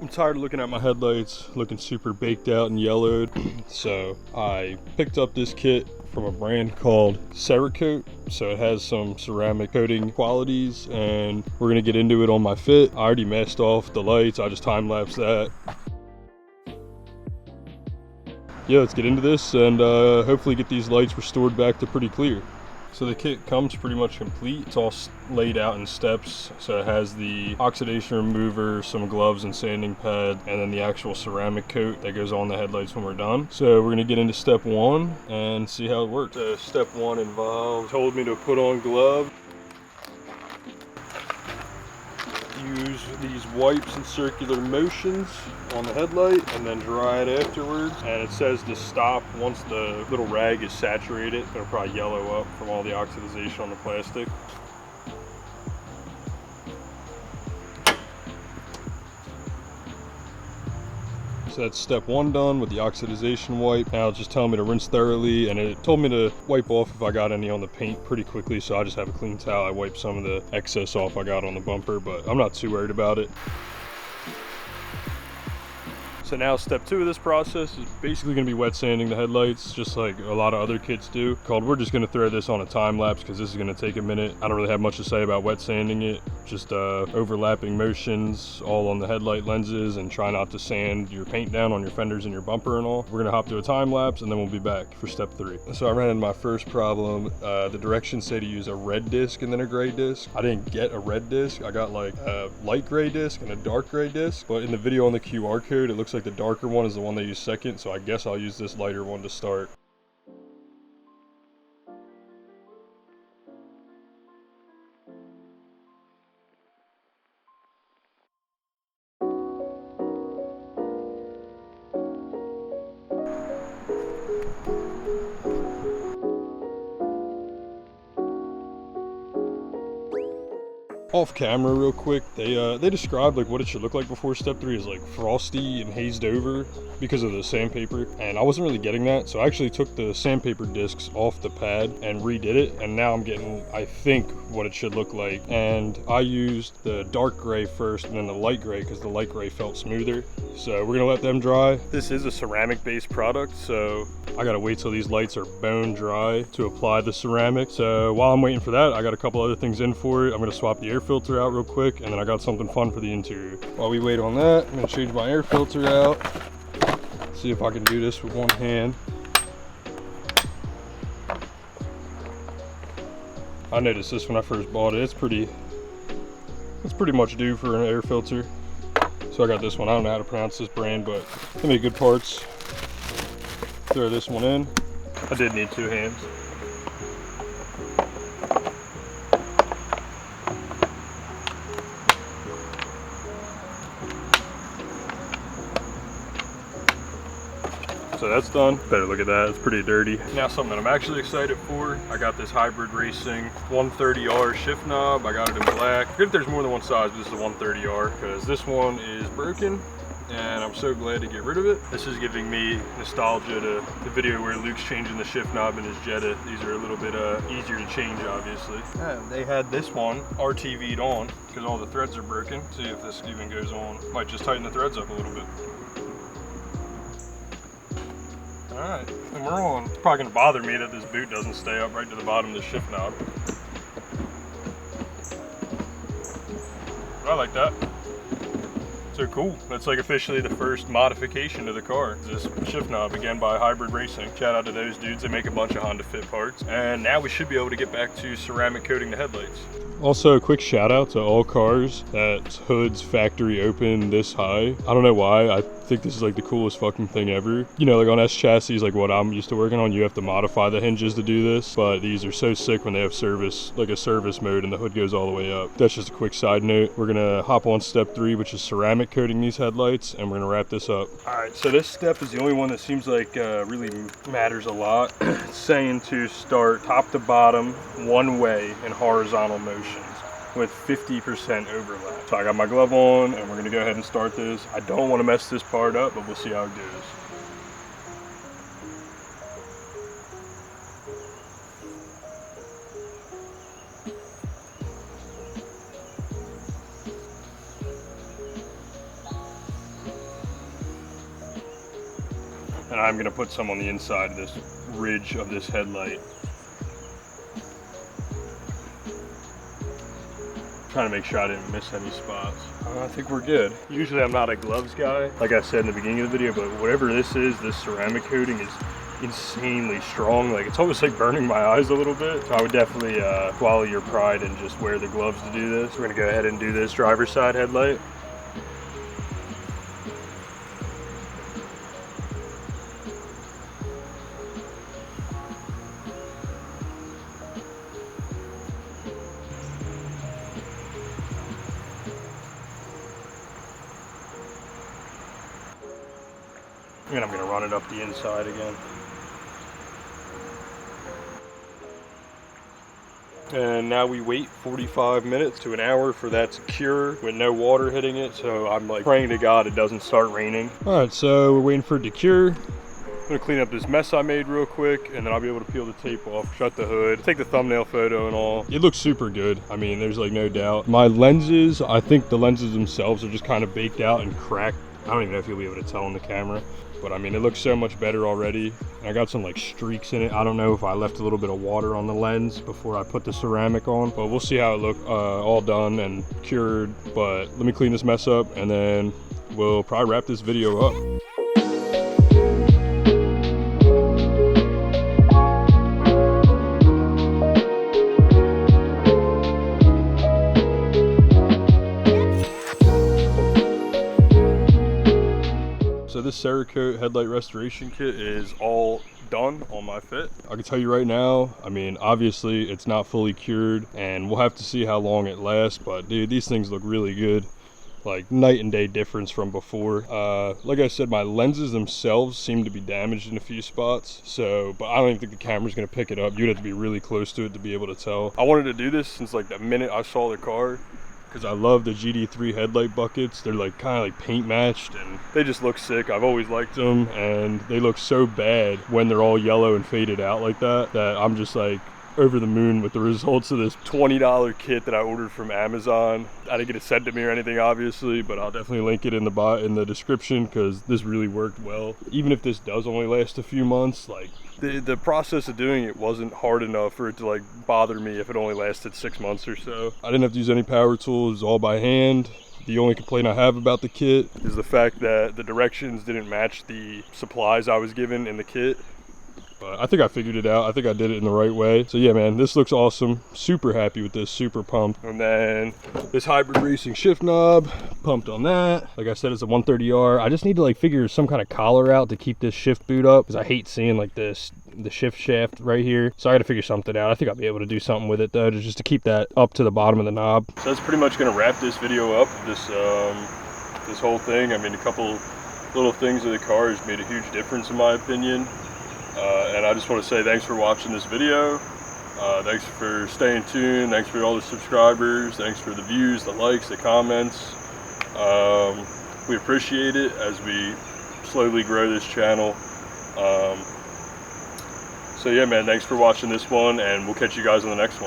I'm tired of looking at my headlights looking super baked out and yellowed. So I picked up this kit from a brand called Cerakote. So it has some ceramic coating qualities, and we're gonna get into it on my Fit. I already masked off the lights. I just time-lapsed that. Yeah, let's get into this and hopefully get these lights restored back to pretty clear. So the kit comes pretty much complete. It's all laid out in steps. So it has the oxidation remover, some gloves and sanding pad, and then the actual ceramic coat that goes on the headlights when we're done. So we're gonna get into step one and see how it works. So step one involved, told me to put on gloves, use these wipes in circular motions on the headlight and then dry it afterwards. And it says to stop once the little rag is saturated. It'll probably yellow up from all the oxidization on the plastic. So that's step one done with the oxidization wipe. Now it's just telling me to rinse thoroughly, and it told me to wipe off if I got any on the paint pretty quickly, so I just have a clean towel. I wipe some of the excess off I got on the bumper, but I'm not too worried about it. So now step two of this process is basically going to be wet sanding the headlights, just like a lot of other kits do. We're just going to throw this on a time lapse because this is going to take a minute. I don't really have much to say about wet sanding it. Just overlapping motions all on the headlight lenses, and try not to sand your paint down on your fenders and your bumper and all. We're going to hop to a time lapse and then we'll be back for step three. So I ran into my first problem. The directions say to use a red disc and then a gray disc. I didn't get a red disc. I got like a light gray disc and a dark gray disc, but in the video on the QR code, it looks like the darker one is the one they use second, so I guess I'll use this lighter one to start. Off camera real quick, they described like what it should look like before step three is like frosty and hazed over because of the sandpaper, and I wasn't really getting that, so I actually took the sandpaper discs off the pad and redid it, and now I'm getting, I think, what it should look like. And I used the dark gray first and then the light gray because the light gray felt smoother. So we're gonna let them dry. This is a ceramic based product, so I gotta wait till these lights are bone dry to apply the ceramic. So while I'm waiting for that, I got a couple other things in for it. I'm gonna swap the air filter out real quick, and then I got something fun for the interior. While we wait on that, I'm gonna change my air filter out. See if I can do this with one hand. I noticed this when I first bought it. It's pretty much due for an air filter. So I got this one. I don't know how to pronounce this brand, but they make good parts. Throw this one in. I did need two hands. So that's done. Better look at that, it's pretty dirty. Now something that I'm actually excited for. I got this Hybrid Racing 130R shift knob. I got it in black. I forget if there's more than one size, but this is a 130R because this one is broken and I'm so glad to get rid of it. This is giving me nostalgia to the video where Luke's changing the shift knob in his Jetta. These are a little bit easier to change, obviously. And they had this one RTV'd on because all the threads are broken. See if this even goes on. Might just tighten the threads up a little bit. Alright, and we're on. It's probably going to bother me that this boot doesn't stay up right to the bottom of the shift knob. But I like that. So cool. That's like officially the first modification to the car. This shift knob, again by Hybrid Racing. Shout out to those dudes. They make a bunch of Honda Fit parts. And now we should be able to get back to ceramic coating the headlights. Also, a quick shout out to all cars that's hood's factory open this high. I don't know why. I think this is like the coolest fucking thing ever. You know, like on S chassis, like what I'm used to working on, you have to modify the hinges to do this. But these are so sick when they have service, like a service mode, and the hood goes all the way up. That's just a quick side note. We're gonna hop on step three, which is ceramic coating these headlights, and we're gonna wrap this up. All right, so this step is the only one that seems like really matters a lot. It's saying to start top to bottom one way in horizontal motions with 50% overlap. So I got my glove on and we're gonna go ahead and start this. I don't wanna mess this part up, but we'll see how it goes. And I'm gonna put some on the inside of this ridge of this headlight. Trying to make sure I didn't miss any spots. I think we're good. Usually I'm not a gloves guy, like I said in the beginning of the video, but whatever this is, this ceramic coating is insanely strong. Like, it's almost like burning my eyes a little bit. So I would definitely swallow your pride and just wear the gloves to do this. We're gonna go ahead and do this driver's side headlight. And I'm gonna run it up the inside again. And now we wait 45 minutes to an hour for that to cure with no water hitting it. So I'm like praying to God it doesn't start raining. All right, so we're waiting for it to cure. I'm gonna clean up this mess I made real quick, and then I'll be able to peel the tape off, shut the hood, take the thumbnail photo and all. It looks super good. I mean, there's like no doubt. My lenses, I think the lenses themselves are just kind of baked out and cracked. I don't even know if you'll be able to tell on the camera, but I mean, it looks so much better already. I got some like streaks in it. I don't know if I left a little bit of water on the lens before I put the ceramic on, but we'll see how it look all done and cured. But let me clean this mess up and then we'll probably wrap this video up. So this Cerakote headlight restoration kit is all done on my Fit. I can tell you right now, I mean, obviously it's not fully cured and we'll have to see how long it lasts, but dude, these things look really good. Like night and day difference from before. Like I said, my lenses themselves seem to be damaged in a few spots, so, but I don't even think the camera's gonna pick it up. You'd have to be really close to it to be able to tell. I wanted to do this since like the minute I saw the car, because I love the GD3 headlight buckets. They're like kind of like paint matched and they just look sick. I've always liked them, and they look so bad when they're all yellow and faded out like that, that I'm just like over the moon with the results of this $20 kit that I ordered from Amazon. I didn't get it sent to me or anything, obviously, but I'll definitely link it in the description, because this really worked well. Even if this does only last a few months, like the process of doing it wasn't hard enough for it to like bother me if it only lasted 6 months or so. I didn't have to use any power tools, it was all by hand. The only complaint I have about the kit is the fact that the directions didn't match the supplies I was given in the kit. But I think I figured it out. I think I did it in the right way. So yeah, man, this looks awesome. Super happy with this, super pumped. And then this hybrid racing shift knob, pumped on that. Like I said, it's a 130R. I just need to like figure some kind of collar out to keep this shift boot up, because I hate seeing like this, the shift shaft right here. So I got to figure something out. I think I'll be able to do something with it though, just to keep that up to the bottom of the knob. So that's pretty much gonna wrap this video up, this whole thing. I mean, a couple little things of the car has made a huge difference in my opinion. And I just want to say thanks for watching this video. Thanks for staying tuned. Thanks for all the subscribers. Thanks for the views, the likes, the comments. We appreciate it as we slowly grow this channel. So yeah, man, thanks for watching this one, and we'll catch you guys on the next one.